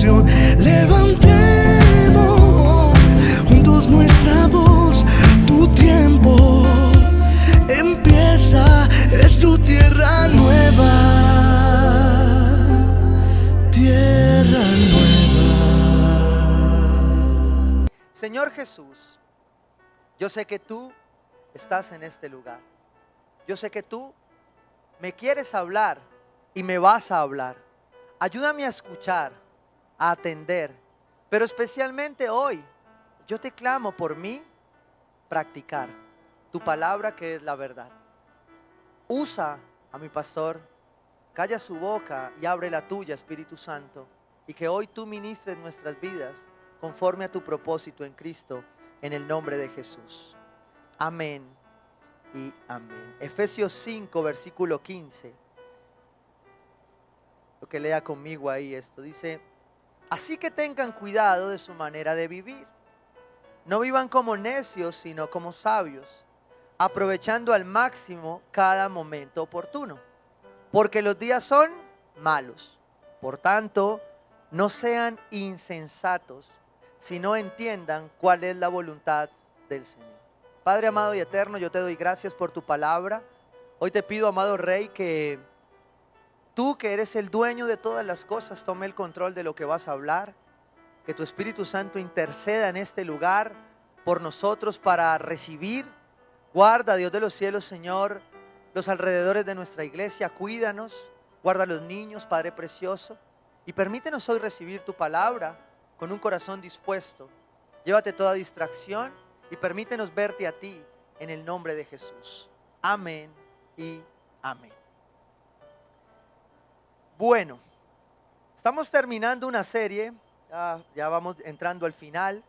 canción. Levantemos juntos nuestra voz. Tu tiempo empieza, es tu tierra nueva, tierra nueva. Señor Jesús, yo sé que tú estás en este lugar. Yo sé que tú me quieres hablar y me vas a hablar. Ayúdame a escuchar, a atender, pero especialmente hoy yo te clamo por mí practicar tu palabra, que es la verdad. Usa a mi pastor, calla su boca y abre la tuya, Espíritu Santo, y que hoy tú ministres nuestras vidas conforme a tu propósito en Cristo, en el nombre de Jesús. Amén y amén. Efesios 5, versículo 15. Lo que lea conmigo ahí esto. Dice: así que tengan cuidado de su manera de vivir. No vivan como necios, sino como sabios, aprovechando al máximo cada momento oportuno, porque los días son malos. Por tanto, no sean insensatos, sino entiendan cuál es la voluntad del Señor. Padre amado y eterno, yo te doy gracias por tu palabra. Hoy te pido, amado Rey, que tú, que eres el dueño de todas las cosas, tome el control de lo que vas a hablar. Que tu Espíritu Santo interceda en este lugar por nosotros para recibir. Guarda, Dios de los cielos, Señor, los alrededores de nuestra iglesia. Cuídanos, guarda a los niños, Padre precioso, y permítenos hoy recibir tu palabra con un corazón dispuesto. Llévate toda distracción y permítenos verte a ti, en el nombre de Jesús. Amén y amén. Bueno, estamos terminando una serie. Ya vamos entrando al final.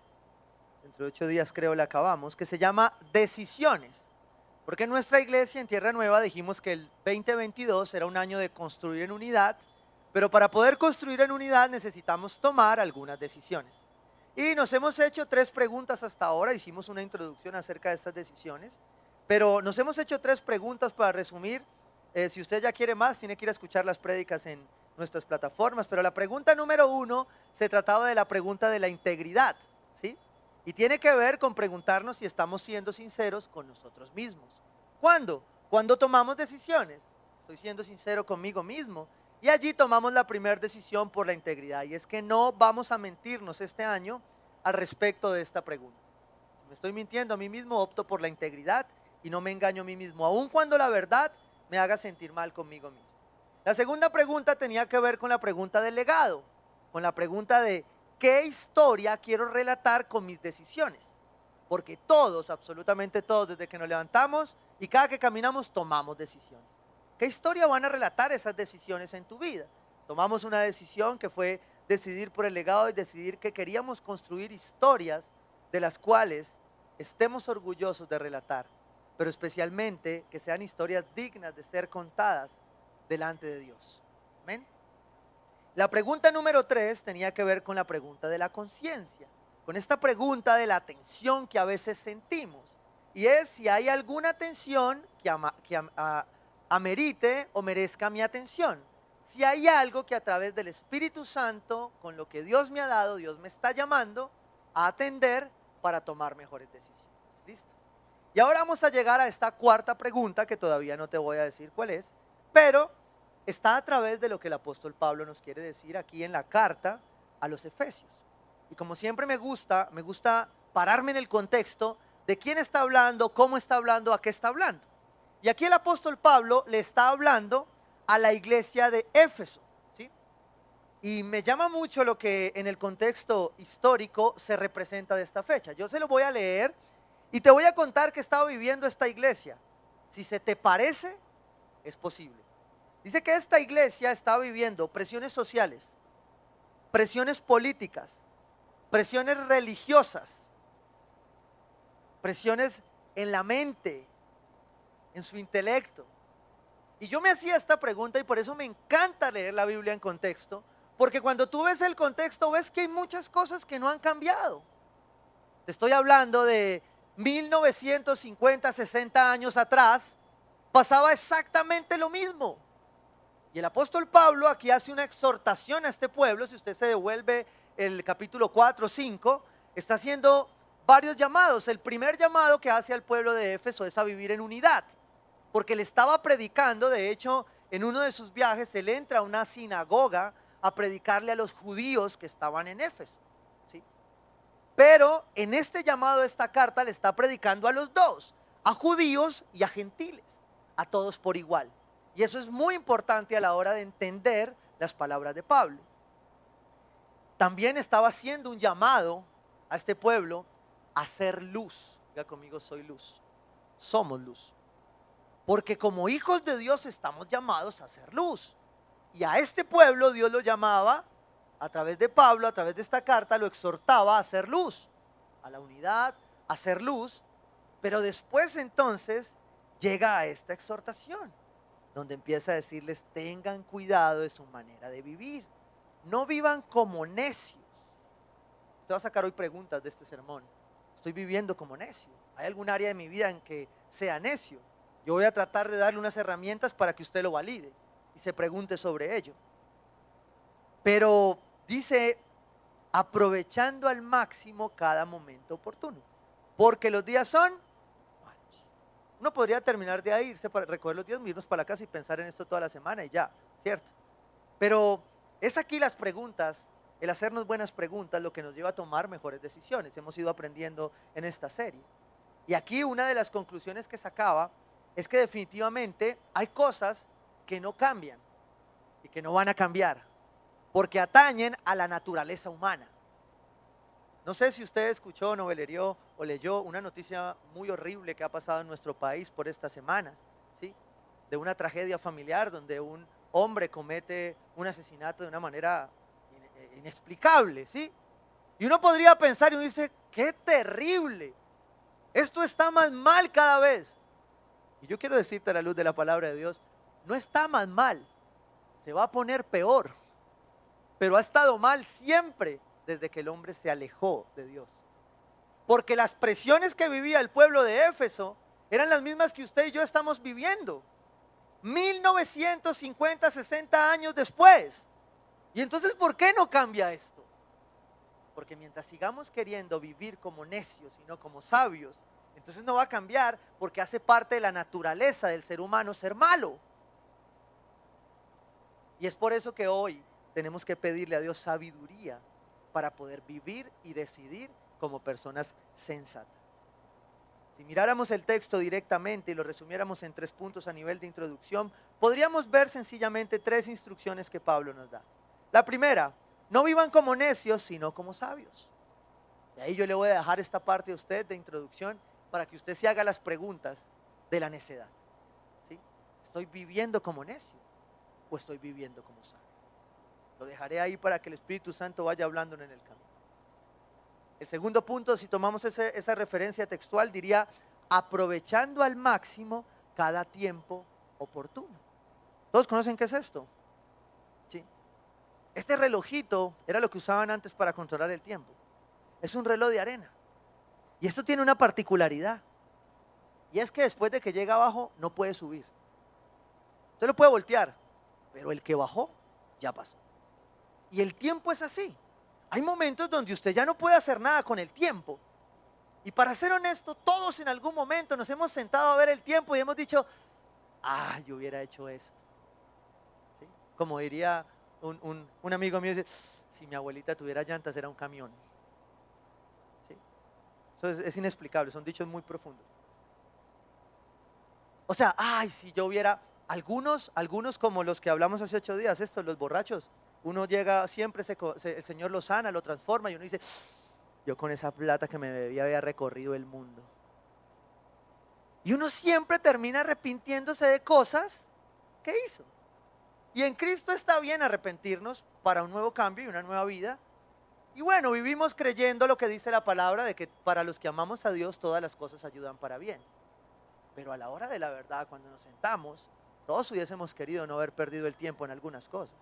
Dentro de 8 días creo la acabamos. Que se llama Decisiones. Porque en nuestra iglesia en Tierra Nueva dijimos que el 2022 era un año de construir en unidad. Pero para poder construir en unidad necesitamos tomar algunas decisiones. Y nos hemos hecho 3 preguntas hasta ahora. Hicimos una introducción acerca de estas decisiones. Pero nos hemos hecho 3 preguntas para resumir. Si usted ya quiere más, tiene que ir a escuchar las prédicas en nuestras plataformas. Pero la pregunta número 1 se trataba de la pregunta de la integridad, ¿sí? Y tiene que ver con preguntarnos si estamos siendo sinceros con nosotros mismos. ¿Cuándo? Cuando tomamos decisiones. Estoy siendo sincero conmigo mismo. Y allí tomamos la primera decisión por la integridad. Y es que no vamos a mentirnos este año al respecto de esta pregunta. Si me estoy mintiendo a mí mismo, opto por la integridad y no me engaño a mí mismo, aun cuando la verdad me haga sentir mal conmigo mismo. La segunda pregunta tenía que ver con la pregunta del legado, con la pregunta de ¿qué historia quiero relatar con mis decisiones? Porque todos, absolutamente todos, desde que nos levantamos y cada que caminamos, tomamos decisiones. ¿Qué historia van a relatar esas decisiones en tu vida? Tomamos una decisión que fue decidir por el legado y decidir que queríamos construir historias de las cuales estemos orgullosos de relatar, pero especialmente que sean historias dignas de ser contadas delante de Dios. Amén. La pregunta número 3 tenía que ver con la pregunta de la conciencia, con esta pregunta de la tensión que a veces sentimos, y es si hay alguna tensión que amerite o merezca mi atención, si hay algo que a través del Espíritu Santo, con lo que Dios me ha dado, Dios me está llamando a atender para tomar mejores decisiones. ¿Listo? Y ahora vamos a llegar a esta cuarta pregunta, que todavía no te voy a decir cuál es, pero está a través de lo que el apóstol Pablo nos quiere decir aquí en la carta a los Efesios. Y como siempre me gusta pararme en el contexto de quién está hablando, cómo está hablando, a qué está hablando. Y aquí el apóstol Pablo le está hablando a la iglesia de Éfeso, ¿sí? Y me llama mucho lo que en el contexto histórico se representa de esta fecha. Yo se lo voy a leer y te voy a contar qué estaba viviendo esta iglesia. Si se te parece, es posible. Dice que esta iglesia estaba viviendo presiones sociales, presiones políticas, presiones religiosas, presiones en la mente, en su intelecto. Y yo me hacía esta pregunta y por eso me encanta leer la Biblia en contexto, porque cuando tú ves el contexto ves que hay muchas cosas que no han cambiado. Te estoy hablando de 1950, 60 años atrás, pasaba exactamente lo mismo. Y el apóstol Pablo aquí hace una exhortación a este pueblo. Si usted se devuelve el capítulo 4, 5, está haciendo varios llamados. El primer llamado que hace al pueblo de Éfeso es a vivir en unidad, porque le estaba predicando. De hecho, en uno de sus viajes él entra a una sinagoga a predicarle a los judíos que estaban en Éfeso, ¿sí? Pero en este llamado de esta carta le está predicando a los dos, a judíos y a gentiles, a todos por igual. Y eso es muy importante a la hora de entender las palabras de Pablo. También estaba haciendo un llamado a este pueblo a ser luz. Diga conmigo, soy luz. Somos luz. Porque como hijos de Dios estamos llamados a ser luz. Y a este pueblo Dios lo llamaba, a través de Pablo, a través de esta carta, lo exhortaba a ser luz, a la unidad, a ser luz. Pero después entonces llega a esta exhortación, donde empieza a decirles: tengan cuidado de su manera de vivir. No vivan como necios. Usted va a sacar hoy preguntas de este sermón. Estoy viviendo como necio. ¿Hay algún área de mi vida en que sea necio? Yo voy a tratar de darle unas herramientas para que usted lo valide y se pregunte sobre ello. Pero dice: aprovechando al máximo cada momento oportuno, porque los días son malos. Uno podría terminar de ahí, irse para recoger los días, irnos para la casa y pensar en esto toda la semana y ya, ¿cierto? Pero es aquí las preguntas, el hacernos buenas preguntas, lo que nos lleva a tomar mejores decisiones. Hemos ido aprendiendo en esta serie. Y aquí una de las conclusiones que sacaba es que definitivamente hay cosas que no cambian y que no van a cambiar, porque atañen a la naturaleza humana. No sé si usted escuchó, novelerió o leyó una noticia muy horrible que ha pasado en nuestro país por estas semanas, ¿sí? De una tragedia familiar donde un hombre comete un asesinato de una manera inexplicable, ¿sí? Y uno podría pensar, y uno dice: ¡qué terrible! Esto está más mal cada vez. Y yo quiero decirte a la luz de la palabra de Dios, no está más mal, se va a poner peor, pero ha estado mal siempre desde que el hombre se alejó de Dios. Porque las presiones que vivía el pueblo de Éfeso eran las mismas que usted y yo estamos viviendo 1950, 60 años después. Y entonces, ¿por qué no cambia esto? Porque mientras sigamos queriendo vivir como necios y no como sabios, entonces no va a cambiar, porque hace parte de la naturaleza del ser humano ser malo. Y es por eso que hoy tenemos que pedirle a Dios sabiduría para poder vivir y decidir como personas sensatas. Si miráramos el texto directamente y lo resumiéramos en 3 puntos a nivel de introducción, podríamos ver sencillamente 3 instrucciones que Pablo nos da. La primera: no vivan como necios, sino como sabios. Y ahí yo le voy a dejar esta parte a usted de introducción para que usted se haga las preguntas de la necedad, ¿sí? ¿Estoy viviendo como necio o estoy viviendo como sabio? Lo dejaré ahí para que el Espíritu Santo vaya hablando en el camino. El segundo punto, si tomamos esa referencia textual, diría: aprovechando al máximo cada tiempo oportuno. ¿Todos conocen qué es esto? ¿Sí? Este relojito era lo que usaban antes para controlar el tiempo. Es un reloj de arena. Y esto tiene una particularidad. Y es que después de que llega abajo, no puede subir. Usted lo puede voltear, pero el que bajó, ya pasó. Y el tiempo es así. Hay momentos donde usted ya no puede hacer nada con el tiempo. Y para ser honesto, todos en algún momento nos hemos sentado a ver el tiempo y hemos dicho: yo hubiera hecho esto, ¿sí? Como diría un amigo mío, dice: si mi abuelita tuviera llantas, era un camión. ¿Sí? Eso es inexplicable, son dichos muy profundos. O sea, si yo hubiera, algunos como los que hablamos hace 8 días, los borrachos. Uno llega, siempre el Señor lo sana, lo transforma, y uno dice: yo con esa plata que me bebía había recorrido el mundo. Y uno siempre termina arrepintiéndose de cosas que hizo. Y en Cristo está bien arrepentirnos para un nuevo cambio y una nueva vida. Y bueno, vivimos creyendo lo que dice la palabra, de que para los que amamos a Dios todas las cosas ayudan para bien. Pero a la hora de la verdad, cuando nos sentamos, todos hubiésemos querido no haber perdido el tiempo en algunas cosas.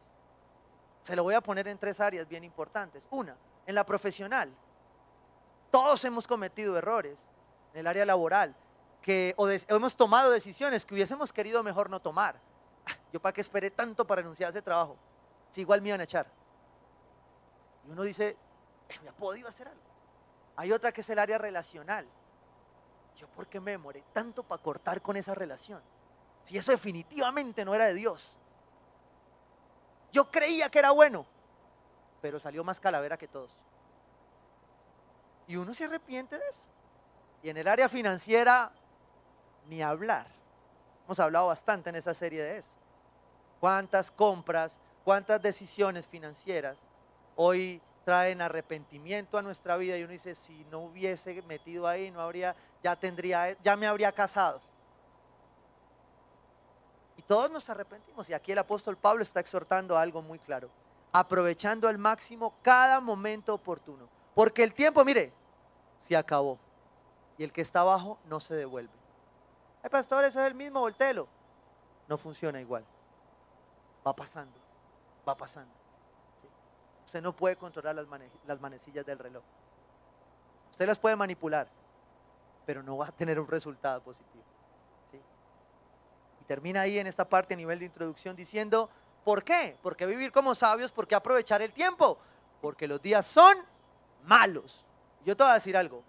Se lo voy a poner en 3 áreas bien importantes. Una, en la profesional. Todos hemos cometido errores. En el área laboral, hemos tomado decisiones que hubiésemos querido mejor no tomar. Yo para qué esperé tanto para renunciar a ese trabajo, si igual me iban a echar. Y uno dice, me ha podido hacer algo. Hay otra que es el área relacional. Yo por qué me demoré tanto para cortar con esa relación, si eso definitivamente no era de Dios. Yo creía que era bueno, pero salió más calavera que todos. Y uno se arrepiente de eso. Y en el área financiera, ni hablar. Hemos hablado bastante en esa serie de eso. Cuántas compras, cuántas decisiones financieras hoy traen arrepentimiento a nuestra vida, y uno dice, si no hubiese metido ahí, no habría, ya me habría casado. Y todos nos arrepentimos, y aquí el apóstol Pablo está exhortando algo muy claro: aprovechando al máximo cada momento oportuno, porque el tiempo, mire, se acabó, y el que está abajo no se devuelve. El pastor, ese es el mismo, voltelo. No funciona igual. Va pasando, va pasando. ¿Sí? Usted no puede controlar las manecillas del reloj. Usted las puede manipular, pero no va a tener un resultado positivo. ¿Sí? Y termina ahí en esta parte a nivel de introducción diciendo, ¿por qué? Porque vivir como sabios, porque aprovechar el tiempo, porque los días son malos. Yo te voy a decir algo: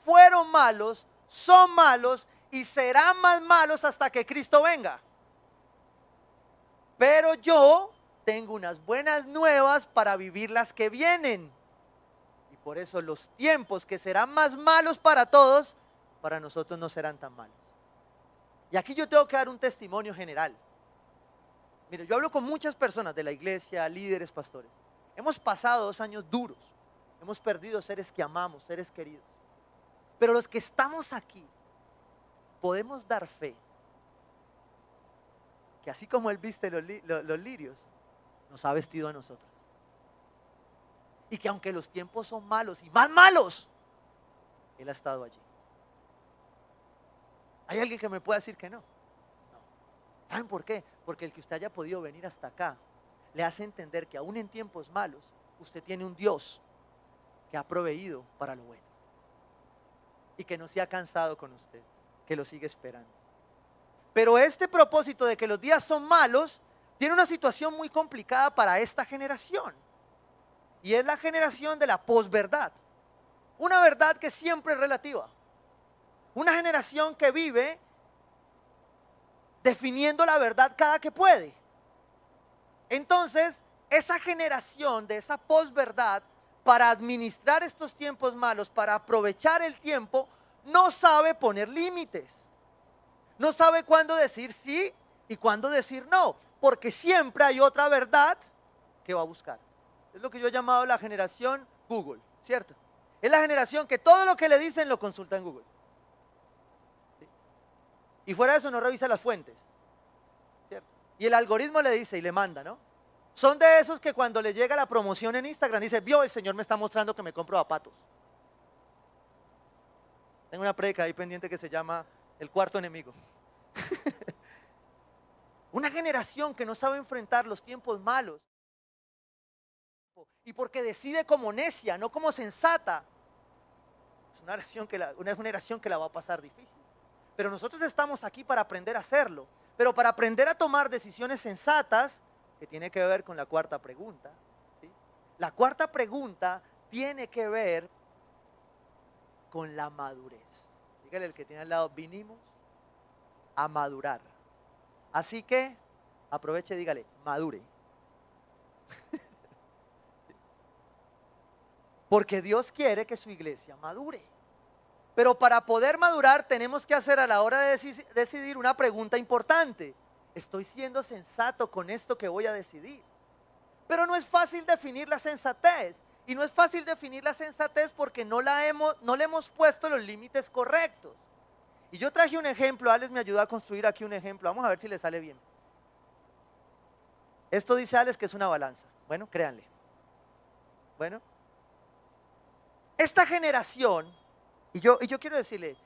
fueron malos, son malos y serán más malos hasta que Cristo venga. Pero yo tengo unas buenas nuevas para vivir las que vienen. Y por eso los tiempos que serán más malos para todos, para nosotros no serán tan malos. Y aquí yo tengo que dar un testimonio general. Mire, yo hablo con muchas personas de la iglesia, líderes, pastores. Hemos pasado 2 años duros. Hemos perdido seres que amamos, seres queridos. Pero los que estamos aquí podemos dar fe que así como Él viste los lirios, nos ha vestido a nosotros. Y que aunque los tiempos son malos y más malos, Él ha estado allí. ¿Hay alguien que me pueda decir que no? No. ¿Saben por qué? Porque el que usted haya podido venir hasta acá le hace entender que aún en tiempos malos usted tiene un Dios que ha proveído para lo bueno y que no se ha cansado con usted, que lo sigue esperando. Pero este propósito de que los días son malos tiene una situación muy complicada para esta generación, y es la generación de la posverdad, una verdad que siempre es relativa, una generación que vive definiendo la verdad cada que puede. Entonces, esa generación de esa posverdad, para administrar estos tiempos malos, para aprovechar el tiempo, no sabe poner límites. No sabe cuándo decir sí y cuándo decir no, porque siempre hay otra verdad que va a buscar. Es lo que yo he llamado la generación Google, ¿cierto? Es la generación que todo lo que le dicen lo consulta en Google. ¿Sí? Y fuera de eso no revisa las fuentes, ¿cierto? Y el algoritmo le dice y le manda, ¿no? Son de esos que cuando le llega la promoción en Instagram dice, vio, el Señor me está mostrando que me compro zapatos. Tengo una prédica ahí pendiente que se llama El cuarto enemigo. Una generación que no sabe enfrentar los tiempos malos, y porque decide como necia, no como sensata, es una generación que la va a pasar difícil. Pero nosotros estamos aquí para aprender a hacerlo, pero para aprender a tomar decisiones sensatas, que tiene que ver con la cuarta pregunta, ¿sí? La cuarta pregunta tiene que ver con la madurez. Dígale al que tiene al lado, vinimos a madurar. Así que aproveche y dígale, madure. Porque Dios quiere que su iglesia madure. Pero para poder madurar tenemos que hacer a la hora de decidir una pregunta importante. ¿Estoy siendo sensato con esto que voy a decidir? Pero no es fácil definir la sensatez. Y no es fácil definir la sensatez porque no le hemos puesto los límites correctos. Y yo traje un ejemplo, Alex me ayudó a construir aquí un ejemplo. Vamos a ver si le sale bien. Esto dice Alex que es una balanza. Bueno, créanle. Bueno, esta generación, y yo quiero decirle,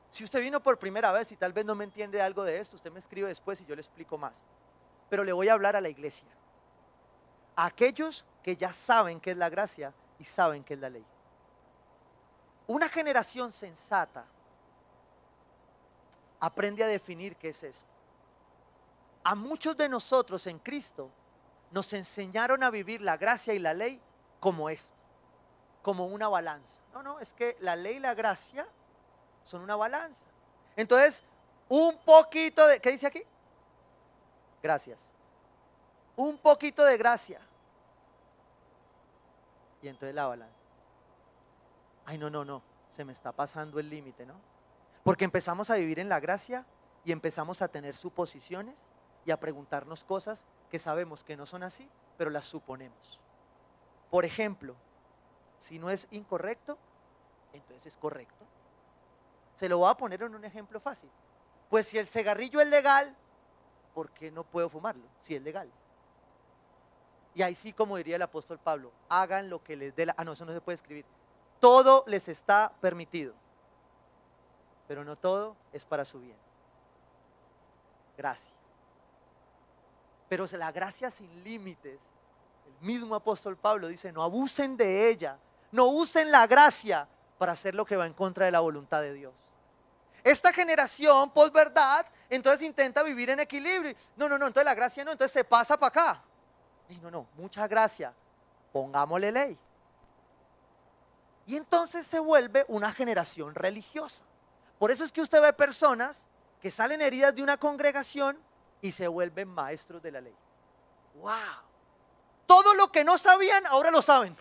si usted vino por primera vez y tal vez no me entiende algo de esto, usted me escribe después y yo le explico más. Pero le voy a hablar a la iglesia, a aquellos que ya saben qué es la gracia y saben qué es la ley. Una generación sensata aprende a definir qué es esto. a muchos de nosotros en Cristo nos enseñaron a vivir la gracia y la ley como esto, como una balanza. No, es que la ley y la gracia son una balanza. Entonces, un poquito de, ¿qué dice aquí? Gracias. Un poquito de gracia. Y entonces la balanza. Ay, no, se me está pasando el límite, ¿no? Porque empezamos a vivir en la gracia y empezamos a tener suposiciones y a preguntarnos cosas que sabemos que no son así, pero las suponemos. Por ejemplo, si no es incorrecto, entonces es correcto. Se lo voy a poner en un ejemplo fácil. Pues si el cigarrillo es legal, ¿por qué no puedo fumarlo si es legal? Y ahí sí, como diría el apóstol Pablo, hagan lo que les dé la... no, eso no se puede escribir. Todo les está permitido, pero no todo es para su bien. Gracia. Pero la gracia sin límites, el mismo apóstol Pablo dice, no abusen de ella, no usen la gracia para hacer lo que va en contra de la voluntad de Dios. Esta generación posverdad, entonces intenta vivir en equilibrio. No, entonces la gracia no, entonces se pasa para acá. Y no, mucha gracia, pongámosle ley. Y entonces se vuelve una generación religiosa. Por eso es que usted ve personas que salen heridas de una congregación y se vuelven maestros de la ley. ¡Wow! Todo lo que no sabían, ahora lo saben.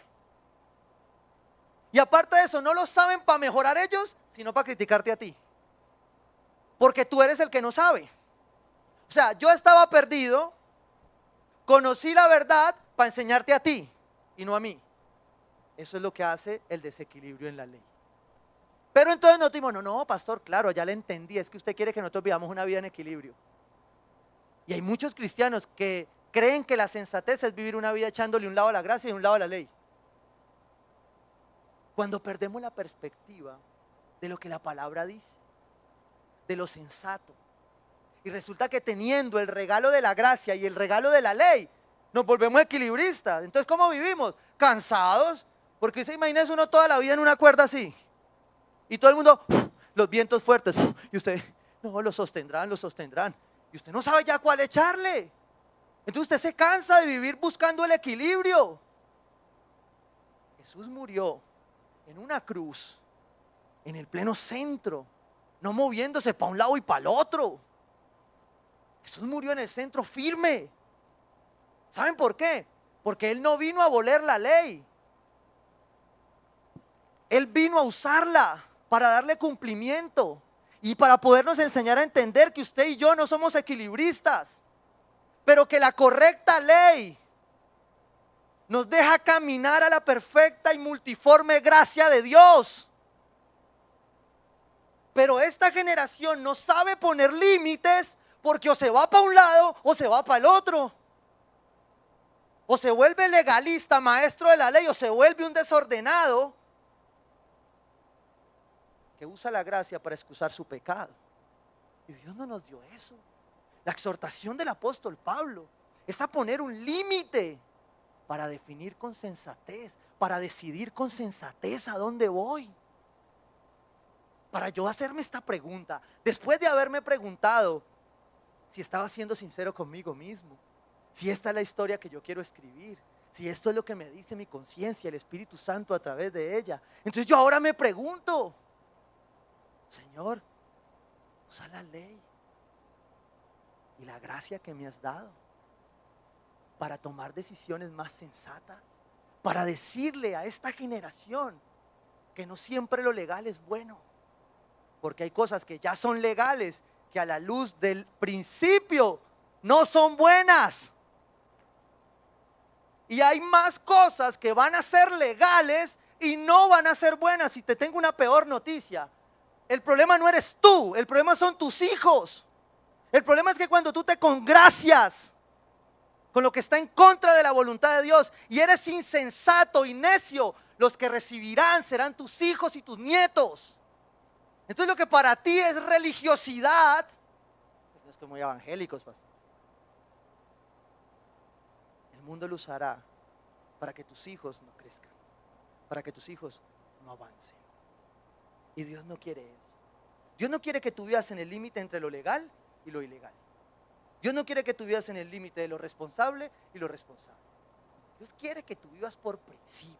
Y aparte de eso, no lo saben para mejorar ellos, sino para criticarte a ti. Porque tú eres el que no sabe. O sea, yo estaba perdido, conocí la verdad para enseñarte a ti y no a mí. Eso es lo que hace el desequilibrio en la ley. Pero entonces nosotros dimos, no, pastor, claro, ya le entendí, es que usted quiere que nosotros vivamos una vida en equilibrio. Y hay muchos cristianos que creen que la sensatez es vivir una vida echándole un lado a la gracia y un lado a la ley. Cuando perdemos la perspectiva de lo que la palabra dice, de lo sensato, y resulta que teniendo el regalo de la gracia y el regalo de la ley, nos volvemos equilibristas. Entonces, ¿cómo vivimos? Cansados, porque se imagina uno toda la vida en una cuerda así, y todo el mundo, los vientos fuertes, y usted, no, lo sostendrán, y usted no sabe ya cuál echarle. Entonces usted se cansa de vivir buscando el equilibrio. Jesús murió en una cruz, en el pleno centro, no moviéndose para un lado y para el otro. Jesús murió en el centro firme. ¿Saben por qué? Porque Él no vino a abolir la ley. Él vino a usarla para darle cumplimiento y para podernos enseñar a entender que usted y yo no somos equilibristas, pero que la correcta ley nos deja caminar a la perfecta y multiforme gracia de Dios. Pero esta generación no sabe poner límites porque o se va para un lado o se va para el otro. O se vuelve legalista, maestro de la ley, o se vuelve un desordenado que usa la gracia para excusar su pecado. Y Dios no nos dio eso. La exhortación del apóstol Pablo es a poner un límite para definir con sensatez, para decidir con sensatez a dónde voy. Para yo hacerme esta pregunta, después de haberme preguntado si estaba siendo sincero conmigo mismo, si esta es la historia que yo quiero escribir, si esto es lo que me dice mi conciencia, el Espíritu Santo a través de ella. Entonces yo ahora me pregunto, Señor, usa la ley y la gracia que me has dado para tomar decisiones más sensatas, para decirle a esta generación que no siempre lo legal es bueno, porque hay cosas que ya son legales que a la luz del principio no son buenas. Y hay más cosas que van a ser legales y no van a ser buenas. Y te tengo una peor noticia. El problema no eres tú, el problema son tus hijos. El problema es que cuando tú te congracias con lo que está en contra de la voluntad de Dios y eres insensato y necio, los que recibirán serán tus hijos y tus nietos. Entonces lo que para ti es religiosidad, no es que muy evangélicos, pastor. El mundo lo usará para que tus hijos no crezcan, para que tus hijos no avancen. Y Dios no quiere eso. Dios no quiere que tú vivas en el límite entre lo legal y lo ilegal. Dios no quiere que tú vivas en el límite de lo responsable y lo responsable. Dios quiere que tú vivas por principios.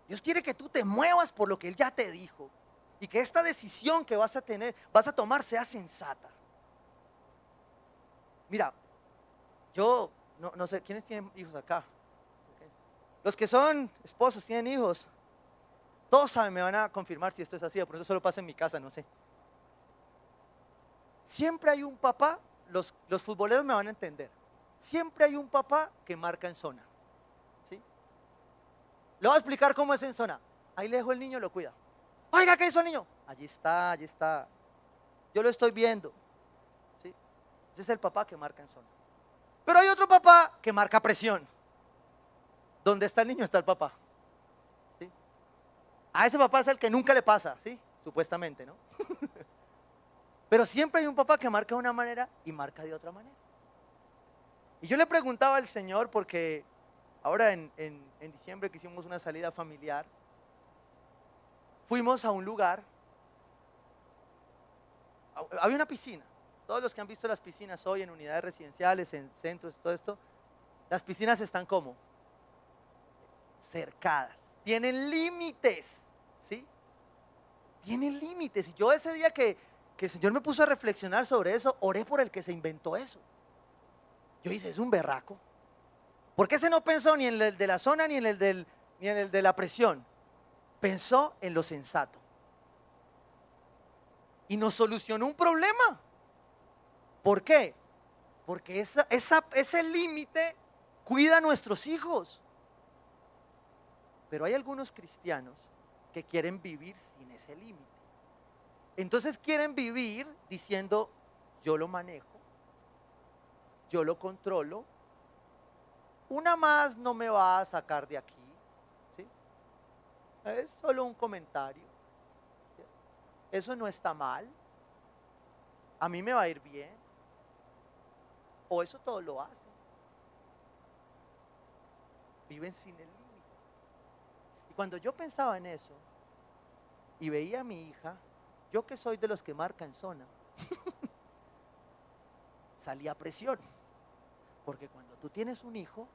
Dios quiere que tú te muevas por lo que Él ya te dijo y que esta decisión que vas a tomar sea sensata. Mira, yo no sé, ¿quiénes tienen hijos acá? Ok. Los que son esposos, tienen hijos, todos saben, me van a confirmar si esto es así, por eso solo pasa en mi casa, no sé. Siempre hay un papá, los futboleros me van a entender, siempre hay un papá que marca en zona, ¿sí? Le voy a explicar cómo es en zona. Ahí le dejo el niño, lo cuida. Oiga, ¿qué hizo el niño? Allí está. Yo lo estoy viendo, ¿sí? Ese es el papá que marca en zona. Pero hay otro papá que marca presión. Donde está el niño está el papá, ¿sí? A ese papá es el que nunca le pasa, ¿sí? Supuestamente, ¿no? Pero siempre hay un papá que marca de una manera y marca de otra manera. Y yo le preguntaba al Señor, porque ahora en diciembre que hicimos una salida familiar, fuimos a un lugar, había una piscina. Todos los que han visto las piscinas hoy en unidades residenciales, en centros, todo esto, las piscinas están como cercadas, tienen límites, ¿sí? Tienen límites. Y yo ese día que el Señor me puso a reflexionar sobre eso, oré por el que se inventó eso. Yo dije, es un berraco. ¿Por qué ese no pensó ni en el de la zona ni en el de la presión? Pensó en lo sensato. Y nos solucionó un problema. ¿Por qué? Porque ese límite cuida a nuestros hijos. Pero hay algunos cristianos que quieren vivir sin ese límite. Entonces quieren vivir diciendo, yo lo manejo, yo lo controlo, una más no me va a sacar de aquí, ¿sí? Es solo un comentario, ¿sí? Eso no está mal, a mí me va a ir bien, o eso todo lo hacen. Viven sin el límite. Y cuando yo pensaba en eso y veía a mi hija, yo que soy de los que marcan zona, salía a presión. Porque cuando tú tienes un hijo,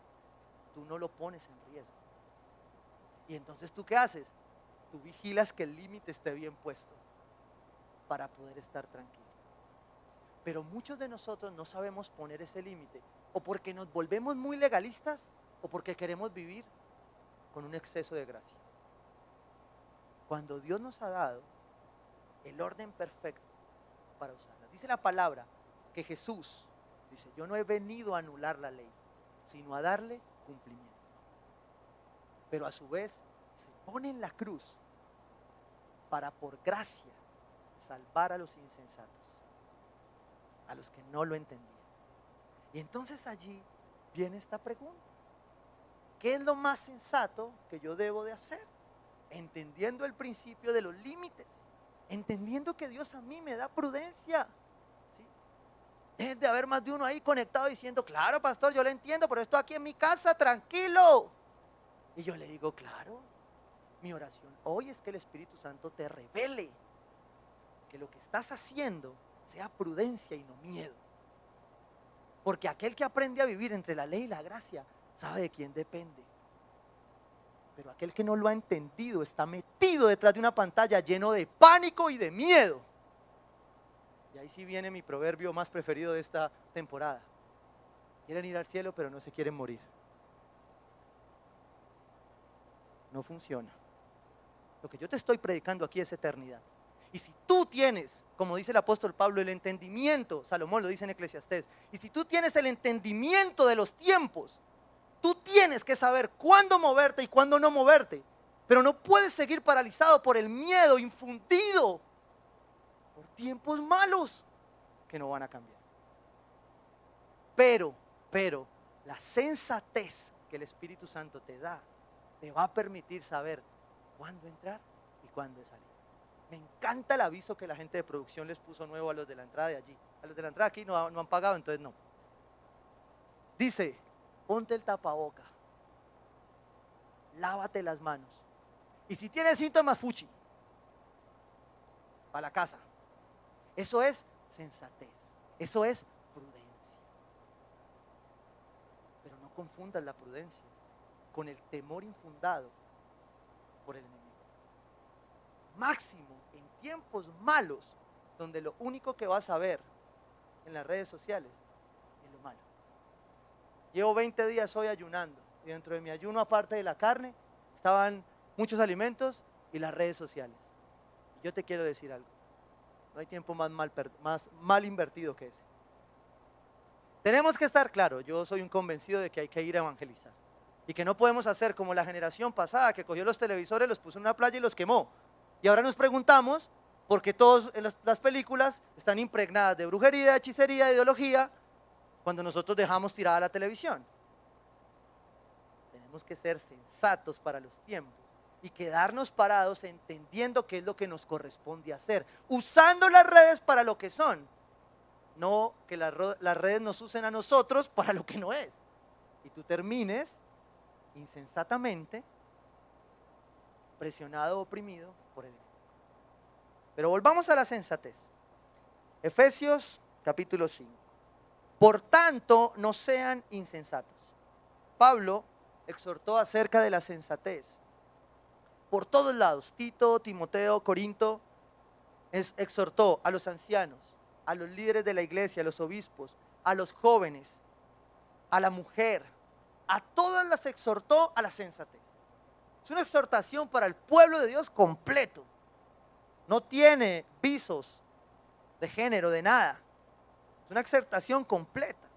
tú no lo pones en riesgo. Y entonces, ¿tú qué haces? Tú vigilas que el límite esté bien puesto para poder estar tranquilo. Pero muchos de nosotros no sabemos poner ese límite, o porque nos volvemos muy legalistas, o porque queremos vivir con un exceso de gracia. Cuando Dios nos ha dado el orden perfecto para usarla. Dice la palabra que Jesús dice, yo no he venido a anular la ley, sino a darle cumplimiento. Pero a su vez se pone en la cruz para por gracia salvar a los insensatos, a los que no lo entendían. Y entonces allí viene esta pregunta: ¿qué es lo más sensato que yo debo de hacer? Entendiendo el principio de los límites, entendiendo que Dios a mí me da prudencia, ¿sí? Debe de haber más de uno ahí conectado diciendo, claro, pastor, yo lo entiendo, pero estoy aquí en mi casa, tranquilo. Y yo le digo, claro, mi oración hoy es que el Espíritu Santo te revele que lo que estás haciendo sea prudencia y no miedo. Porque aquel que aprende a vivir entre la ley y la gracia sabe de quién depende. Pero aquel que no lo ha entendido está metido detrás de una pantalla lleno de pánico y de miedo. Y ahí sí viene mi proverbio más preferido de esta temporada. Quieren ir al cielo, pero no se quieren morir. No funciona. Lo que yo te estoy predicando aquí es eternidad. Y si tú tienes, como dice el apóstol Pablo, el entendimiento, Salomón lo dice en Eclesiastés, y si tú tienes el entendimiento de los tiempos, tú tienes que saber cuándo moverte y cuándo no moverte. Pero no puedes seguir paralizado por el miedo infundido por tiempos malos que no van a cambiar. Pero la sensatez que el Espíritu Santo te da, te va a permitir saber cuándo entrar y cuándo salir. Me encanta el aviso que la gente de producción les puso nuevo a los de la entrada de allí. A los de la entrada aquí no han pagado, entonces no. Dice, ponte el tapaboca, lávate las manos. Y si tienes síntomas, fuchi, para la casa. Eso es sensatez, eso es No confundas la prudencia con el temor infundado por el enemigo. Máximo en tiempos malos, donde lo único que vas a ver en las redes sociales es lo malo. Llevo 20 días hoy ayunando y dentro de mi ayuno, aparte de la carne, estaban muchos alimentos y las redes sociales. Yo te quiero decir algo, no hay tiempo más mal invertido que ese. Tenemos que estar claros, yo soy un convencido de que hay que ir a evangelizar y que no podemos hacer como la generación pasada que cogió los televisores, los puso en una playa y los quemó. Y ahora nos preguntamos por qué todas las películas están impregnadas de brujería, de hechicería, de ideología, cuando nosotros dejamos tirada la televisión. Tenemos que ser sensatos para los tiempos y quedarnos parados entendiendo qué es lo que nos corresponde hacer, usando las redes para lo que son, no que las redes nos usen a nosotros para lo que no es. Y tú termines insensatamente presionado o oprimido por el enemigo. Pero volvamos a la sensatez. Efesios capítulo 5. Por tanto, no sean insensatos. Pablo exhortó acerca de la sensatez por todos lados. Tito, Timoteo, Corinto, exhortó a los ancianos, a los líderes de la iglesia, a los obispos, a los jóvenes, a la mujer, a todas las exhortó a la sensatez. Es una exhortación para el pueblo de Dios completo. No tiene visos de género, de nada. Es una exhortación completa.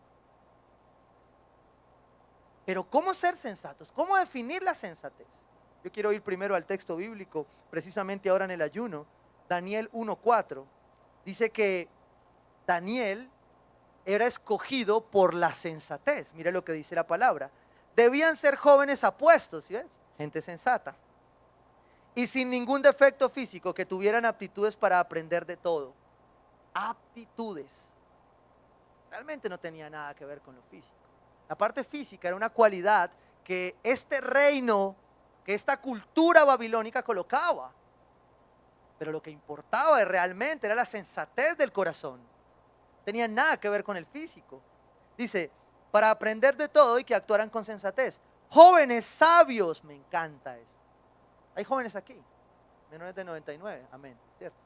Pero ¿cómo ser sensatos? ¿Cómo definir la sensatez? Yo quiero ir primero al texto bíblico, precisamente ahora en el ayuno. Daniel 1:4 dice que Daniel era escogido por la sensatez. Mire lo que dice la palabra. Debían ser jóvenes apuestos, ¿sí ves? Gente sensata. Y sin ningún defecto físico, que tuvieran aptitudes para aprender de todo. Aptitudes. Realmente no tenía nada que ver con lo físico. La parte física era una cualidad que este reino, que esta cultura babilónica colocaba. Pero lo que importaba realmente era la sensatez del corazón. No tenía nada que ver con el físico. Dice, para aprender de todo y que actuaran con sensatez. Jóvenes sabios, me encanta esto. Hay jóvenes aquí, menores de 99, amén, ¿cierto?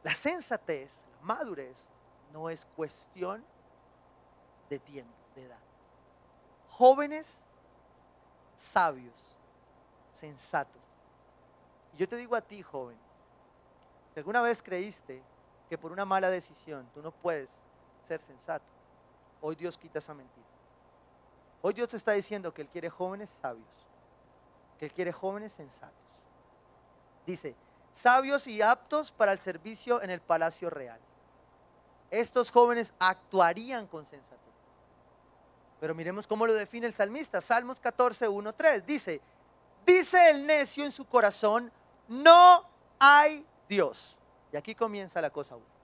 La sensatez, la madurez, no es cuestión de tiempo, de edad. Jóvenes sabios, sensatos. Y yo te digo a ti, joven, si alguna vez creíste que por una mala decisión tú no puedes ser sensato, hoy Dios quita esa mentira. Hoy Dios te está diciendo que Él quiere jóvenes sabios, que Él quiere jóvenes sensatos. Dice, sabios y aptos para el servicio en el palacio real. Estos jóvenes actuarían con sensatez. Pero miremos cómo lo define el salmista. Salmos 14:1-3 dice, dice el necio en su corazón, no hay Dios. Y aquí comienza la cosa buena.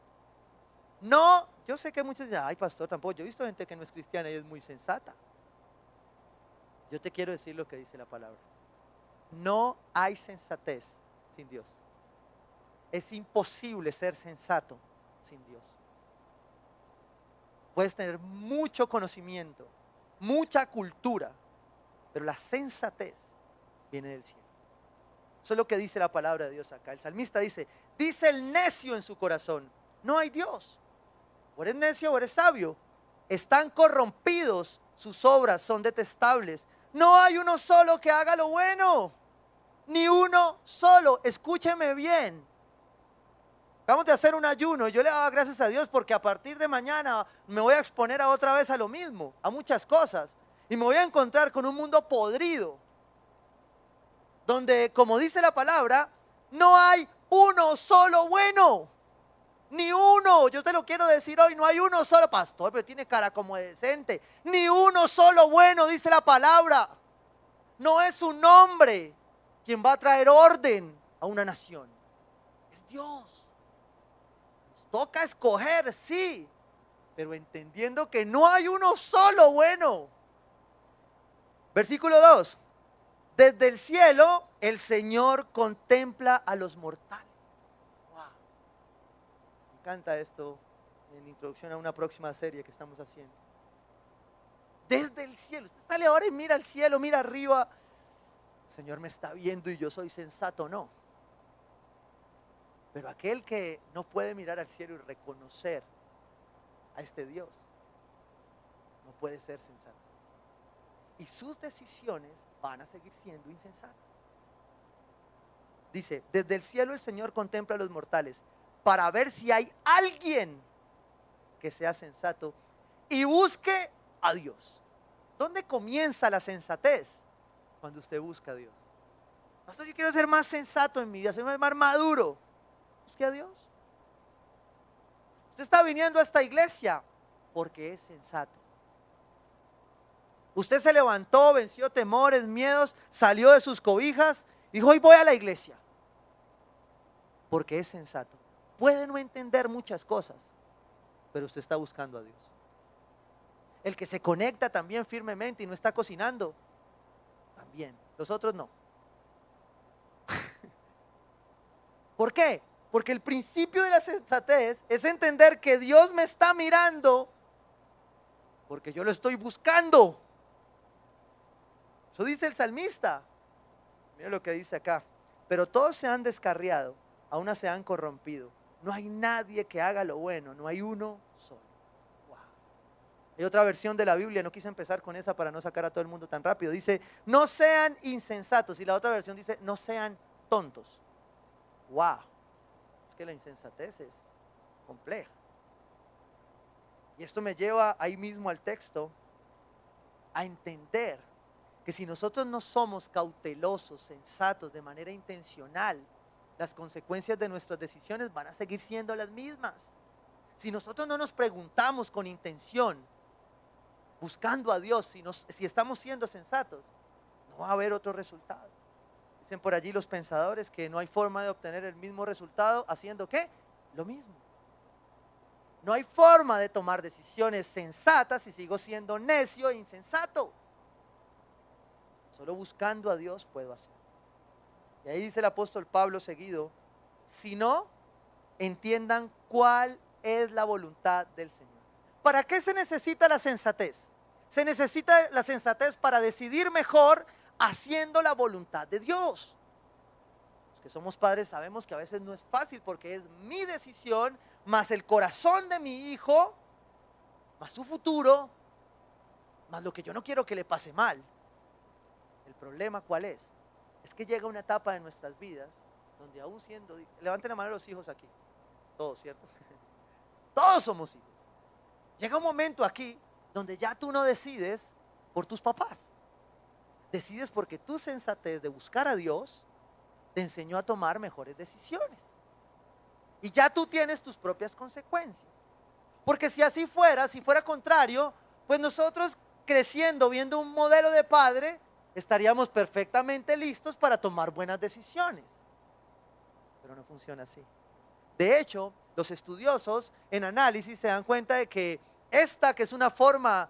No, yo sé que muchos dicen, ay pastor, tampoco, yo he visto gente que no es cristiana y es muy sensata. Yo te quiero decir lo que dice la palabra. No hay sensatez sin Dios. Es imposible ser sensato sin Dios. Puedes tener mucho conocimiento, mucha cultura, pero la sensatez viene del cielo. Eso es lo que dice la palabra de Dios acá. El salmista dice, dice el necio en su corazón, no hay Dios. O eres necio o eres sabio. Están corrompidos, sus obras son detestables. No hay uno solo que haga lo bueno, ni uno solo. Escúcheme bien. Acabamos de hacer un ayuno y yo le daba gracias a Dios porque a partir de mañana me voy a exponer a otra vez a lo mismo, a muchas cosas. Y me voy a encontrar con un mundo podrido, donde, como dice la palabra, no hay uno solo bueno. Ni uno, yo te lo quiero decir hoy, no hay uno solo, pastor, pero tiene cara como de decente. Ni uno solo bueno, dice la palabra. No es un hombre quien va a traer orden a una nación. Es Dios. Nos toca escoger, sí, pero entendiendo que no hay uno solo bueno. Versículo 2. Desde el cielo el Señor contempla a los mortales. Me encanta esto en introducción a una próxima serie que estamos haciendo. desde el cielo. Usted sale ahora y mira al cielo, mira arriba. El Señor me está viendo y yo soy sensato, no. Pero aquel que no puede mirar al cielo y reconocer a este Dios, no puede ser sensato. Y sus decisiones van a seguir siendo insensatas. Dice, desde el cielo el Señor contempla a los mortales para ver si hay alguien que sea sensato y busque a Dios. ¿Dónde comienza la sensatez? Cuando usted busca a Dios. Pastor, yo quiero ser más sensato en mi vida, ser más maduro. Busque a Dios. Usted está viniendo a esta iglesia porque es sensato. Usted se levantó, venció temores, miedos, salió de sus cobijas y dijo, hoy voy a la iglesia. Porque es sensato. Puede no entender muchas cosas, pero usted está buscando a Dios. El que se conecta también firmemente y no está cocinando, también. Los otros no. ¿Por qué? Porque el principio de la sensatez es entender que Dios me está mirando porque yo lo estoy buscando. Eso dice el salmista. Mira lo que dice acá. Pero todos se han descarriado, a una se han corrompido. No hay nadie que haga lo bueno, no hay uno solo. Wow. Hay otra versión de la Biblia, no quise empezar con esa para no sacar a todo el mundo tan rápido. Dice, no sean insensatos. Y la otra versión dice, no sean tontos. Wow. Es que la insensatez es compleja. Y esto me lleva ahí mismo al texto a entender que si nosotros no somos cautelosos, sensatos, de manera intencional, las consecuencias de nuestras decisiones van a seguir siendo las mismas. Si nosotros no nos preguntamos con intención, buscando a Dios, si estamos siendo sensatos, no va a haber otro resultado. Dicen por allí los pensadores que no hay forma de obtener el mismo resultado haciendo ¿qué? Lo mismo. No hay forma de tomar decisiones sensatas si sigo siendo necio e insensato. Solo buscando a Dios puedo hacerlo. Y ahí dice el apóstol Pablo seguido, si no, entiendan cuál es la voluntad del Señor. ¿Para qué se necesita la sensatez? Se necesita la sensatez para decidir mejor haciendo la voluntad de Dios. Los que somos padres sabemos que a veces no es fácil porque es mi decisión, más el corazón de mi hijo, más su futuro, más lo que yo no quiero que le pase mal. El problema ¿cuál es? Es que llega una etapa de nuestras vidas donde aún siendo, levanten la mano los hijos aquí, todos, ¿cierto? Todos somos hijos. Llega un momento aquí donde ya tú no decides por tus papás. Decides porque tu sensatez de buscar a Dios te enseñó a tomar mejores decisiones. Y ya tú tienes tus propias consecuencias. Porque si así fuera, si fuera contrario, pues nosotros creciendo, viendo un modelo de padre, estaríamos perfectamente listos para tomar buenas decisiones. Pero no funciona así. De hecho, los estudiosos en análisis se dan cuenta de que esta, que es una forma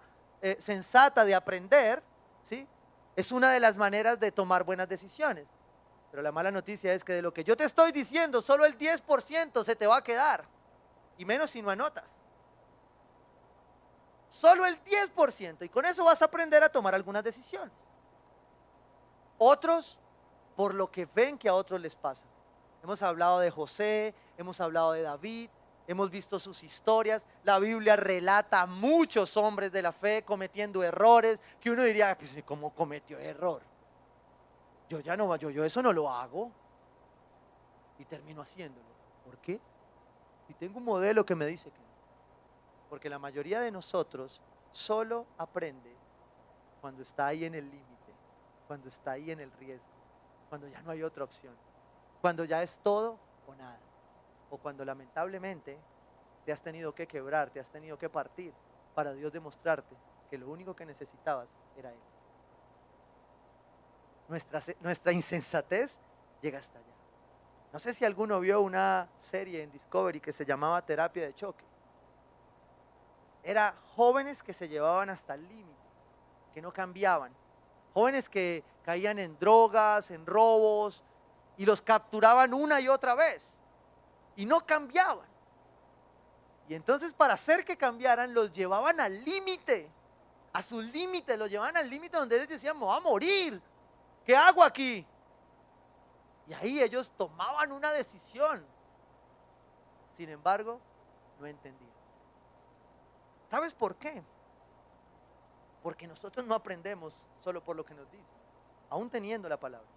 sensata de aprender, ¿sí?, es una de las maneras de tomar buenas decisiones. Pero la mala noticia es que de lo que yo te estoy diciendo, solo el 10% se te va a quedar. Y menos si no anotas. Solo el 10%. Y con eso vas a aprender a tomar algunas decisiones. Otros, por lo que ven que a otros les pasa. Hemos hablado de José, hemos hablado de David, hemos visto sus historias. La Biblia relata a muchos hombres de la fe cometiendo errores que uno diría, pues, ¿cómo cometió error? Yo ya no, yo eso no lo hago. Y termino haciéndolo. ¿Por qué? Y tengo un modelo que me dice que no. Porque la mayoría de nosotros solo aprende cuando está ahí en el límite, cuando está ahí en el riesgo, cuando ya no hay otra opción, cuando ya es todo o nada, o cuando lamentablemente te has tenido que quebrar, te has tenido que partir para Dios demostrarte que lo único que necesitabas era Él. Nuestra insensatez llega hasta allá. No sé si alguno vio una serie en Discovery que se llamaba Terapia de Choque. Era jóvenes que se llevaban hasta el límite, que no cambiaban. Jóvenes que caían en drogas, en robos, y los capturaban una y otra vez. Y no cambiaban. Y entonces para hacer que cambiaran, los llevaban al límite. a sus límites, los llevaban al límite donde ellos decían, me voy a morir, ¿qué hago aquí? Y ahí ellos tomaban una decisión. Sin embargo, no entendían. ¿Sabes por qué? Porque nosotros no aprendemos solo por lo que nos dicen, aún teniendo la palabra.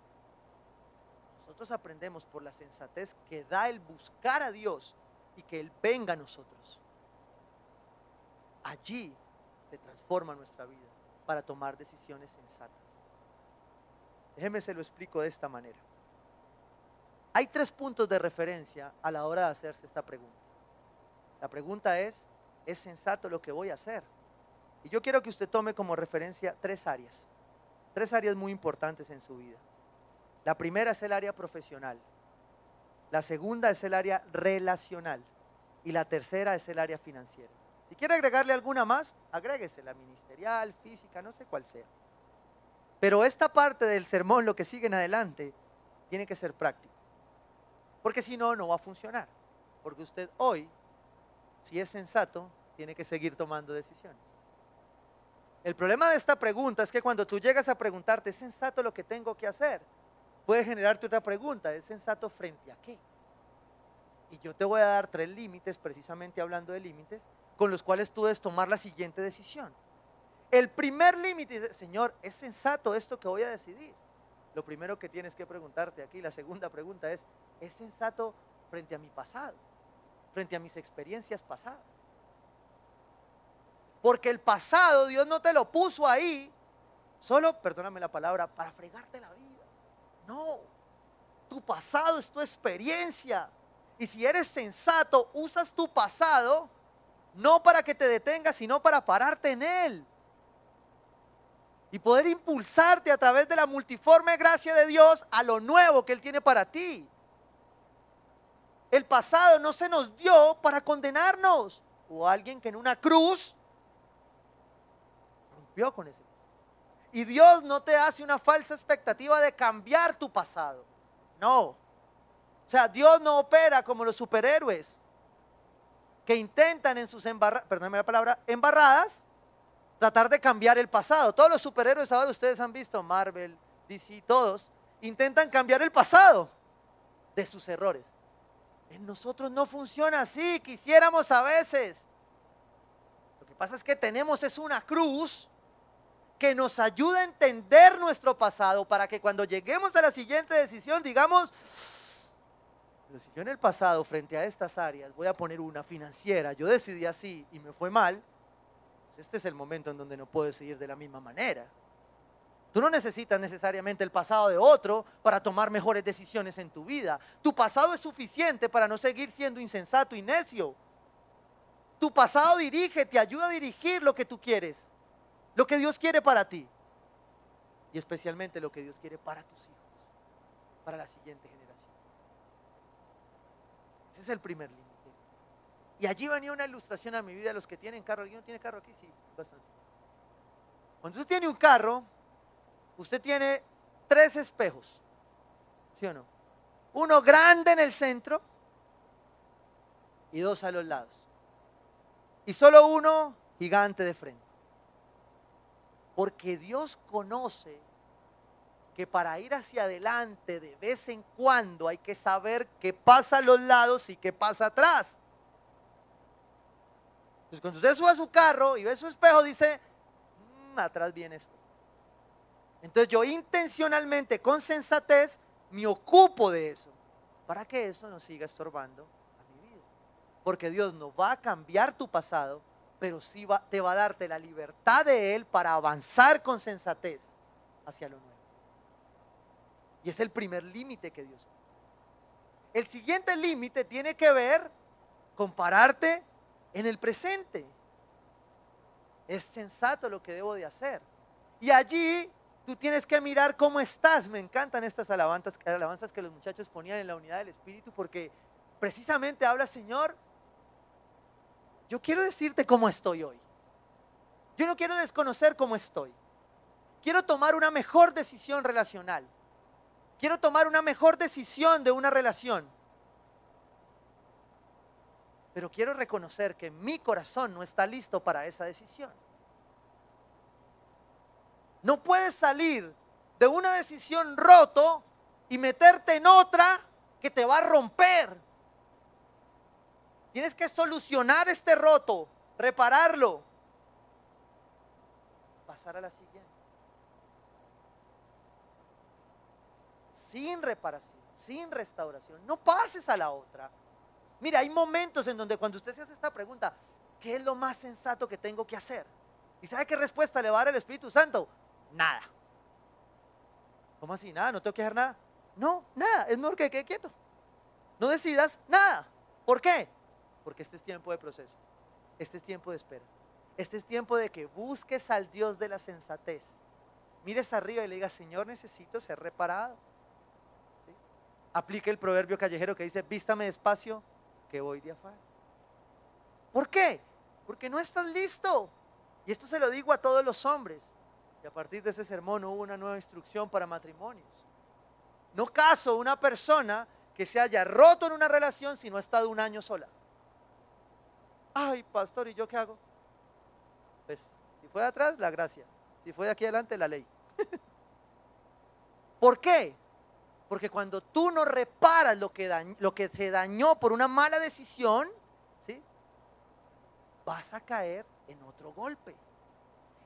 Nosotros aprendemos por la sensatez que da el buscar a Dios y que Él venga a nosotros. Allí se transforma nuestra vida para tomar decisiones sensatas. Déjeme se lo explico de esta manera. Hay 3 puntos de referencia a la hora de hacerse esta pregunta. La pregunta ¿es sensato lo que voy a hacer? Y yo quiero que usted tome como referencia 3 áreas. 3 áreas muy importantes en su vida. La primera es el área profesional. La segunda es el área relacional. Y la tercera es el área financiera. Si quiere agregarle alguna más, agréguese la ministerial, física, no sé cuál sea. Pero esta parte del sermón, lo que sigue en adelante, tiene que ser práctico. Porque si no, no va a funcionar. Porque usted hoy, si es sensato, tiene que seguir tomando decisiones. El problema de esta pregunta es que cuando tú llegas a preguntarte, ¿es sensato lo que tengo que hacer? Puede generarte otra pregunta, ¿es sensato frente a qué? Y yo te voy a dar 3 límites, precisamente hablando de límites, con los cuales tú debes tomar la siguiente decisión. El primer límite es, Señor, ¿es sensato esto que voy a decidir? Lo primero que tienes que preguntarte aquí, la segunda pregunta es sensato frente a mi pasado? Frente a mis experiencias pasadas. Porque el pasado Dios no te lo puso ahí solo, perdóname la palabra, para fregarte la vida. No, tu pasado es tu experiencia. Y si eres sensato, usas tu pasado no para que te detengas, sino para pararte en él. Y poder impulsarte a través de la multiforme gracia de Dios a lo nuevo que Él tiene para ti. El pasado no se nos dio para condenarnos. O alguien que en una cruz rompió con ese pasado. Y Dios no te hace una falsa expectativa de cambiar tu pasado. No. O sea, Dios no opera como los superhéroes que intentan en sus perdóname la palabra, embarradas, tratar de cambiar el pasado. Todos los superhéroes ahora ustedes han visto, Marvel, DC, todos, intentan cambiar el pasado de sus errores. En nosotros no funciona así, quisiéramos a veces. Lo que pasa es que tenemos es una cruz que nos ayuda a entender nuestro pasado para que cuando lleguemos a la siguiente decisión digamos, pero si yo en el pasado frente a estas áreas voy a poner una financiera, yo decidí así y me fue mal, pues este es el momento en donde no puedo decidir de la misma manera. Tú no necesitas necesariamente el pasado de otro para tomar mejores decisiones en tu vida. Tu pasado es suficiente para no seguir siendo insensato y necio. Tu pasado dirige, te ayuda a dirigir lo que tú quieres, lo que Dios quiere para ti y especialmente lo que Dios quiere para tus hijos, para la siguiente generación. Ese es el primer límite. Y allí venía una ilustración a mi vida, los que tienen carro. ¿Alguien no tiene carro aquí? Sí, bastante. Cuando usted tiene un carro, usted tiene 3 espejos, ¿sí o no? Uno grande en el centro y 2 a los lados. Y solo uno gigante de frente. Porque Dios conoce que para ir hacia adelante de vez en cuando hay que saber qué pasa a los lados y qué pasa atrás. Entonces cuando usted sube a su carro y ve su espejo dice, atrás viene esto. Entonces yo intencionalmente, con sensatez, me ocupo de eso, para que eso no siga estorbando a mi vida. Porque Dios no va a cambiar tu pasado, pero sí te va a darte la libertad de Él para avanzar con sensatez hacia lo nuevo. Y es el primer límite que Dios pone. El siguiente límite tiene que ver con pararte en el presente. Es sensato lo que debo de hacer. Y allí tú tienes que mirar cómo estás. Me encantan estas alabanzas que los muchachos ponían en la unidad del Espíritu, porque precisamente habla, Señor, yo quiero decirte cómo estoy hoy. Yo no quiero desconocer cómo estoy. Quiero tomar una mejor decisión relacional. Quiero tomar una mejor decisión de una relación. Pero quiero reconocer que mi corazón no está listo para esa decisión. No puedes salir de una decisión roto y meterte en otra que te va a romper. Tienes que solucionar este roto, repararlo, pasar a la siguiente. Sin reparación, sin restauración, no pases a la otra. Mira, hay momentos en donde cuando usted se hace esta pregunta, ¿qué es lo más sensato que tengo que hacer? ¿Y sabe qué respuesta le va a dar el Espíritu Santo? Nada. ¿Cómo así? ¿Nada? ¿No tengo que hacer nada? No, nada. Es mejor que quede quieto. No decidas nada. ¿Por qué? Porque este es tiempo de proceso. Este es tiempo de espera. Este es tiempo de que busques al Dios de la sensatez. Mires arriba y le digas, Señor, necesito ser reparado. ¿Sí? Aplique el proverbio callejero que dice, vístame despacio, que voy de afán. ¿Por qué? Porque no estás listo. Y esto se lo digo a todos los hombres. Y a partir de ese sermón hubo una nueva instrucción para matrimonios. No caso a una persona que se haya roto en una relación si no ha estado un año sola. Ay, pastor, ¿y yo qué hago? Pues, si fue de atrás, la gracia. Si fue de aquí adelante, la ley. ¿Por qué? Porque cuando tú no reparas lo que se dañó por una mala decisión, ¿sí? Vas a caer en otro golpe.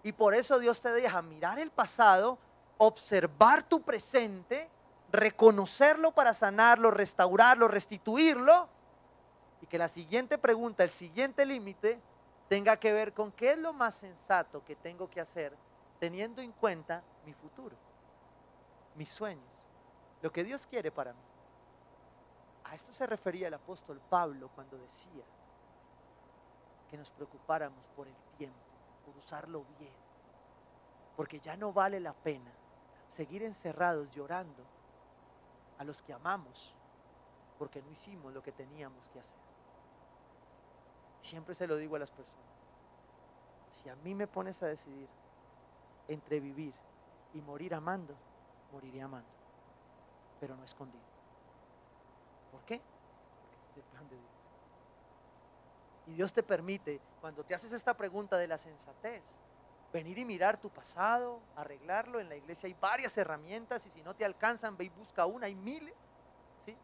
Y por eso Dios te deja mirar el pasado, observar tu presente, reconocerlo para sanarlo, restaurarlo, restituirlo, y que la siguiente pregunta, el siguiente límite, tenga que ver con qué es lo más sensato que tengo que hacer, teniendo en cuenta mi futuro, mis sueños, lo que Dios quiere para mí. A esto se refería el apóstol Pablo cuando decía que nos preocupáramos por el tiempo, por usarlo bien, porque ya no vale la pena seguir encerrados llorando a los que amamos porque no hicimos lo que teníamos que hacer. Siempre se lo digo a las personas, si a mí me pones a decidir entre vivir y morir amando, moriré amando, pero no escondido. ¿Por qué? Porque ese es el plan de Dios. Y Dios te permite, cuando te haces esta pregunta de la sensatez, venir y mirar tu pasado, arreglarlo. En la iglesia hay varias herramientas y si no te alcanzan, ve y busca una, hay miles, ¿sí?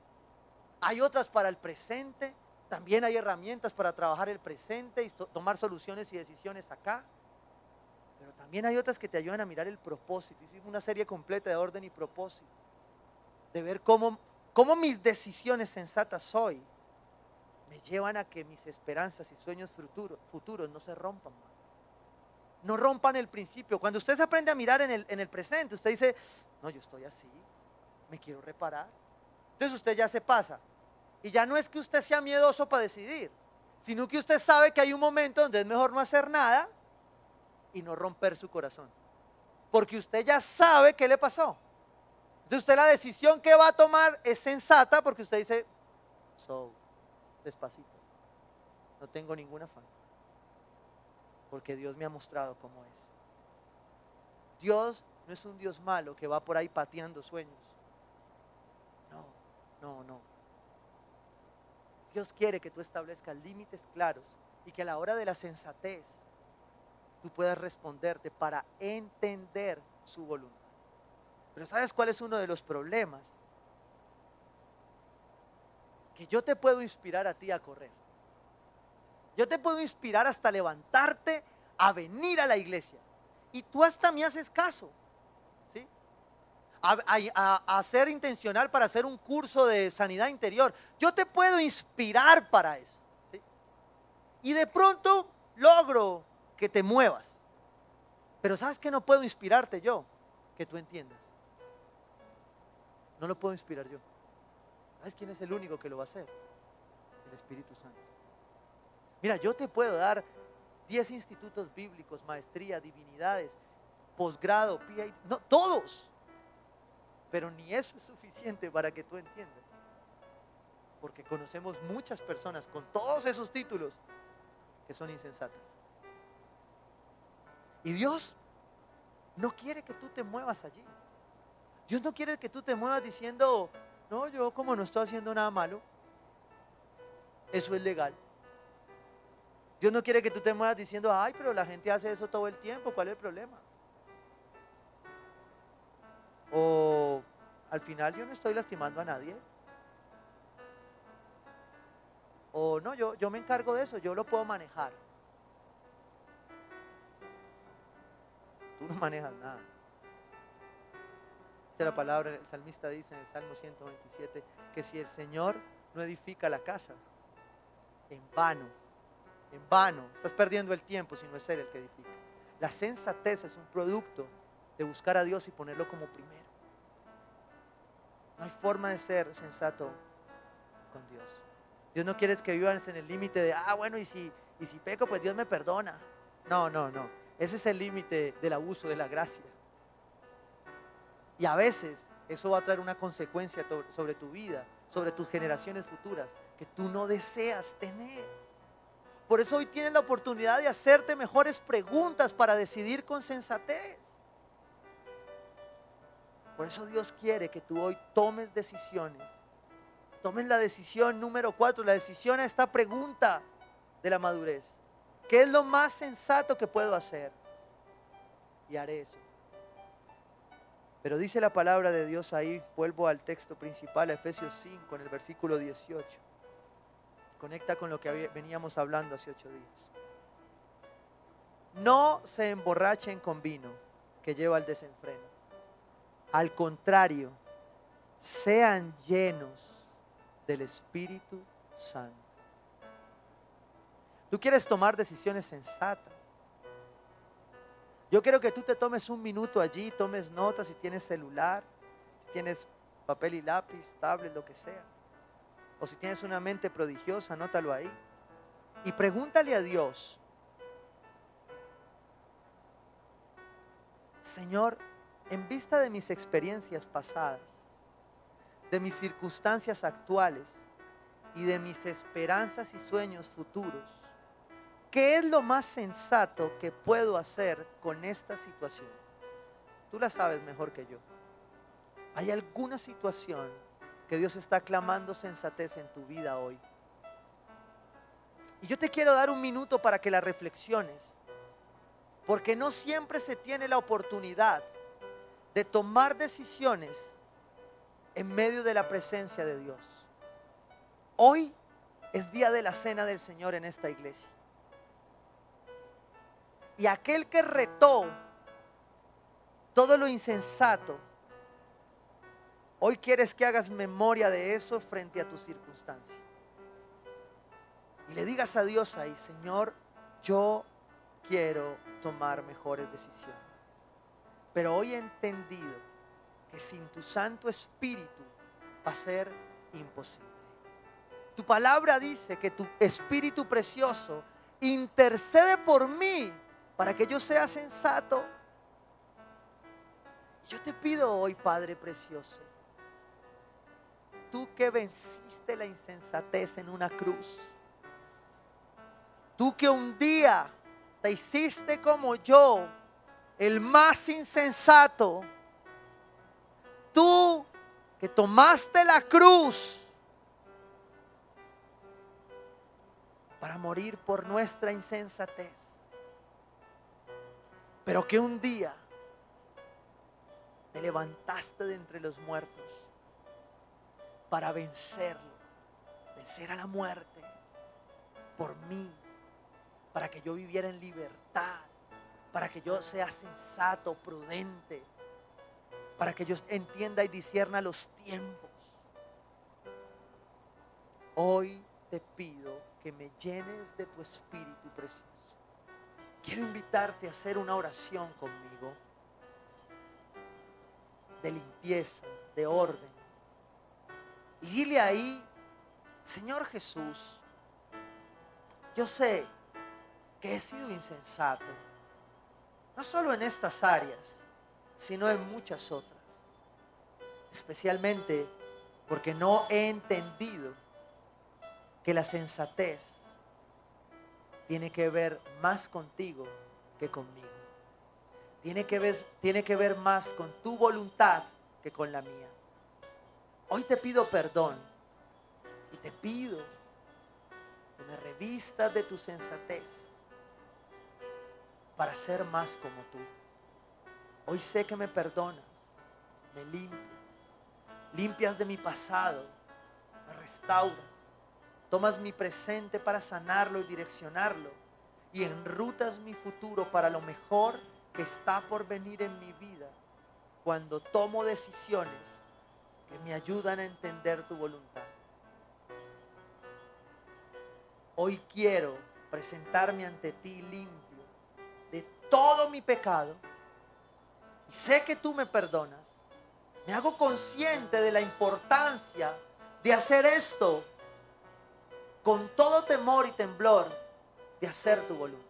Hay otras para el presente, también hay herramientas para trabajar el presente y tomar soluciones y decisiones acá. Pero también hay otras que te ayudan a mirar el propósito. Hicimos una serie completa de orden y propósito, de ver cómo mis decisiones sensatas hoy me llevan a que mis esperanzas y sueños futuros no se rompan más. No rompan el principio. Cuando usted se aprende a mirar en el presente, usted dice, no, yo estoy así, me quiero reparar. Entonces usted ya se pasa. Y ya no es que usted sea miedoso para decidir, sino que usted sabe que hay un momento donde es mejor no hacer nada y no romper su corazón. Porque usted ya sabe qué le pasó. Entonces usted la decisión que va a tomar es sensata porque usted dice, despacito, no tengo ningún afán, porque Dios me ha mostrado cómo es. Dios no es un Dios malo que va por ahí pateando sueños. No. Dios quiere que tú establezcas límites claros y que a la hora de la sensatez tú puedas responderte para entender su voluntad. Pero ¿sabes cuál es uno de los problemas? Que yo te puedo inspirar a ti a correr. Yo te puedo inspirar hasta levantarte a venir a la iglesia. Y tú hasta me haces caso. ¿Sí? A ser intencional para hacer un curso de sanidad interior. Yo te puedo inspirar para eso. ¿Sí? Y de pronto logro que te muevas. Pero ¿sabes qué no puedo inspirarte yo? Que tú entiendas. No lo puedo inspirar yo. ¿Sabes quién es el único que lo va a hacer? El Espíritu Santo. Mira, yo te puedo dar 10 institutos bíblicos, maestría, divinidades, posgrado, PhD, no, todos. Pero ni eso es suficiente para que tú entiendas. Porque conocemos muchas personas con todos esos títulos que son insensatas. Y Dios no quiere que tú te muevas allí. Dios no quiere que tú te muevas diciendo, no, yo como no estoy haciendo nada malo, eso es legal. Dios no quiere que tú te muevas diciendo, ay, pero la gente hace eso todo el tiempo, ¿cuál es el problema? O al final yo no estoy lastimando a nadie. O no, yo me encargo de eso, yo lo puedo manejar. Tú no manejas nada. Dice la palabra, el salmista dice en el Salmo 127, que si el Señor no edifica la casa, en vano, estás perdiendo el tiempo si no es Él el que edifica. La sensatez es un producto de buscar a Dios y ponerlo como primero. No hay forma de ser sensato con Dios. Dios no quiere que vivas en el límite de, bueno, y si peco, pues Dios me perdona. No. Ese es el límite del abuso de la gracia. Y a veces eso va a traer una consecuencia sobre tu vida, sobre tus generaciones futuras, que tú no deseas tener. Por eso hoy tienes la oportunidad de hacerte mejores preguntas para decidir con sensatez. Por eso Dios quiere que tú hoy tomes decisiones. Tomes la decisión número 4, la decisión a esta pregunta de la madurez. ¿Qué es lo más sensato que puedo hacer? Y haré eso. Pero dice la palabra de Dios ahí, vuelvo al texto principal, a Efesios 5, en el versículo 18. Conecta con lo que veníamos hablando hace 8 días. No se emborrachen con vino que lleva al desenfreno. Al contrario, sean llenos del Espíritu Santo. Tú quieres tomar decisiones sensatas. Yo quiero que tú te tomes un minuto allí, tomes notas si tienes celular, si tienes papel y lápiz, tablet, lo que sea. O si tienes una mente prodigiosa, anótalo ahí. Y pregúntale a Dios, Señor, en vista de mis experiencias pasadas, de mis circunstancias actuales y de mis esperanzas y sueños futuros, ¿qué es lo más sensato que puedo hacer con esta situación? Tú la sabes mejor que yo. ¿Hay alguna situación que Dios está clamando sensatez en tu vida hoy? Y yo te quiero dar un minuto para que la reflexiones, porque no siempre se tiene la oportunidad de tomar decisiones en medio de la presencia de Dios. Hoy es día de la cena del Señor en esta iglesia. Y aquel que retó todo lo insensato, hoy quieres que hagas memoria de eso frente a tu circunstancia. Y le digas a Dios ahí, Señor, yo quiero tomar mejores decisiones. Pero hoy he entendido que sin tu Santo Espíritu va a ser imposible. Tu palabra dice que tu Espíritu precioso intercede por mí para que yo sea sensato. Yo te pido hoy, Padre precioso, tú que venciste la insensatez en una cruz, tú que un día te hiciste como yo, el más insensato, tú que tomaste la cruz para morir por nuestra insensatez, pero que un día te levantaste de entre los muertos para vencerlo, vencer a la muerte por mí, para que yo viviera en libertad, para que yo sea sensato, prudente, para que yo entienda y discierna los tiempos. Hoy te pido que me llenes de tu Espíritu precioso. Quiero invitarte a hacer una oración conmigo de limpieza, de orden. Y dile ahí, Señor Jesús, yo sé que he sido insensato, no solo en estas áreas, sino en muchas otras. Especialmente porque no he entendido que la sensatez tiene que ver más contigo que conmigo. Tiene que ver más con tu voluntad que con la mía. Hoy te pido perdón y te pido que me revistas de tu sensatez para ser más como tú. Hoy sé que me perdonas me limpias. Limpias de mi pasado, me restauras. Tomas mi presente para sanarlo y direccionarlo. Y enrutas mi futuro para lo mejor que está por venir en mi vida. Cuando tomo decisiones que me ayudan a entender tu voluntad. Hoy quiero presentarme ante ti limpio de todo mi pecado. Y sé que tú me perdonas. Me hago consciente de la importancia de hacer esto con todo temor y temblor, de hacer tu voluntad.